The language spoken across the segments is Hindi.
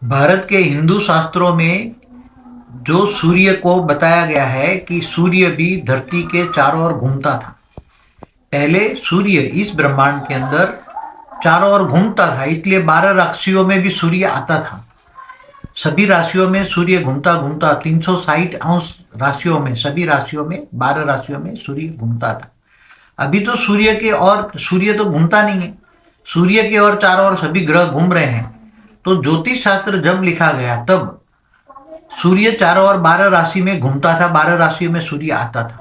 भारत के हिंदू शास्त्रों में जो सूर्य को बताया गया है कि सूर्य भी धरती के चारों ओर घूमता था। पहले सूर्य इस ब्रह्मांड के अंदर चारों ओर घूमता था, इसलिए 12 राशियों में भी सूर्य आता था। सभी राशियों में सूर्य घूमता घूमता 360 अंश राशियों में, सभी राशियों में 12 राशियों में सूर्य घूमता था। अभी तो सूर्य तो घूमता नहीं है। सूर्य के और चारों ओर सभी ग्रह घूम रहे हैं। तो ज्योतिष शास्त्र जब लिखा गया तब सूर्य चारों ओर 12 राशि में घूमता था, 12 राशियों में सूर्य आता था।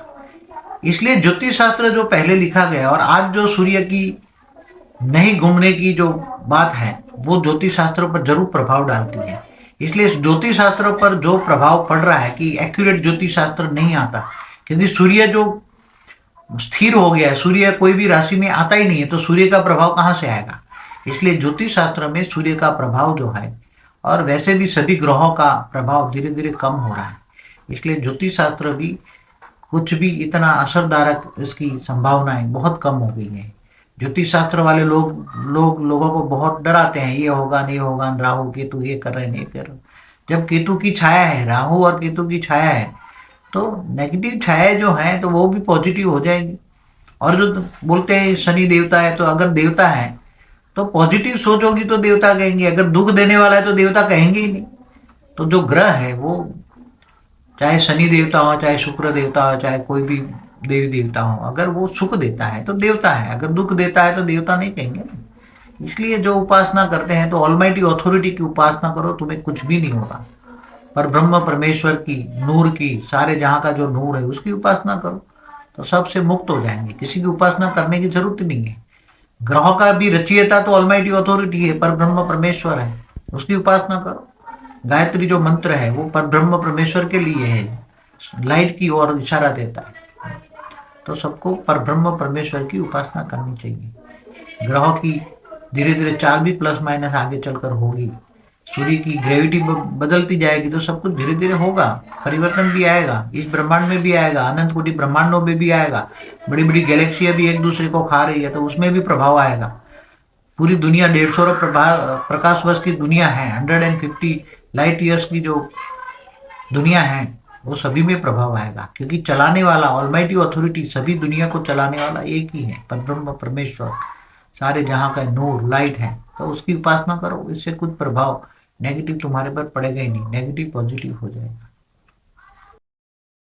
इसलिए ज्योतिष शास्त्र जो पहले लिखा गया और आज जो सूर्य की नहीं घूमने की जो बात है वो ज्योतिष शास्त्र पर जरूर प्रभाव डालती है। इसलिए ज्योतिष शास्त्र पर जो प्रभाव पड़ रहा है कि एक्यूरेट ज्योतिष शास्त्र नहीं आता, क्योंकि सूर्य जो स्थिर हो गया है, सूर्य कोई भी राशि में आता ही नहीं है, तो सूर्य का प्रभाव कहाँ से आएगा। इसलिए ज्योतिष शास्त्र में सूर्य का प्रभाव जो है, और वैसे भी सभी ग्रहों का प्रभाव धीरे धीरे कम हो रहा है। इसलिए ज्योतिष शास्त्र भी कुछ भी इतना असरदारक, इसकी संभावनाएं बहुत कम हो गई हैं। ज्योतिष शास्त्र वाले लोगों को बहुत डराते हैं, ये होगा नहीं होगा, राहु केतु ये कर रहे नहीं कर रहे। जब केतु की छाया है, राहु और केतु की छाया है, तो नेगेटिव छाया जो है तो वो भी पॉजिटिव हो जाएगी। और जो बोलते हैं शनि देवता है, तो अगर देवता है तो पॉजिटिव सोच होगी तो देवता कहेंगे, अगर दुख देने वाला है तो देवता कहेंगे ही नहीं। तो जो ग्रह है वो, चाहे शनि देवता हो, चाहे शुक्र देवता हो, चाहे कोई भी देवी देवता हो, अगर वो सुख देता है तो देवता है, अगर दुख देता है तो देवता नहीं कहेंगे। इसलिए जो उपासना करते हैं तो ऑलमाइटी अथॉरिटी की उपासना करो, तुम्हें कुछ भी नहीं होगा। पर ब्रह्म परमेश्वर की, नूर की, सारे जहां का जो नूर है उसकी उपासना करो तो सबसे मुक्त हो जाएंगे। किसी की उपासना करने की जरूरत नहीं है। ग्रहों का भी रचयिता तो ऑलमाइटी अथॉरिटी है, पर ब्रह्म परमेश्वर है, उसकी उपासना करो। गायत्री जो मंत्र है वो पर ब्रह्म परमेश्वर के लिए है, लाइट की ओर इशारा देता है। तो सबको पर ब्रह्म परमेश्वर की उपासना करनी चाहिए। ग्रहों की धीरे धीरे चाल भी प्लस माइनस आगे चलकर होगी। सूर्य की ग्रेविटी बदलती जाएगी तो सब कुछ धीरे धीरे होगा। परिवर्तन भी आएगा, इस ब्रह्मांड में भी आएगा, अनंत कोटि ब्रह्मांडों में भी आएगा। बड़ी बड़ी गैलेक्सियां भी एक दूसरे को खा रही है तो उसमें भी प्रभाव आएगा। पूरी दुनिया 150 प्रकाश वर्ष की दुनिया है, 150 लाइट ईयर्स की जो दुनिया है, वो सभी में प्रभाव आएगा। क्योंकि चलाने वाला ऑलमाइटी अथॉरिटी, सभी दुनिया को चलाने वाला एक ही है, परब्रह्म परमेश्वर, सारे जहां का नूर लाइट है। तो उसकी उपासना करो, इससे कुछ प्रभाव नेगेटिव तुम्हारे पर पड़ेगा ही नहीं, नेगेटिव पॉजिटिव हो जाएगा।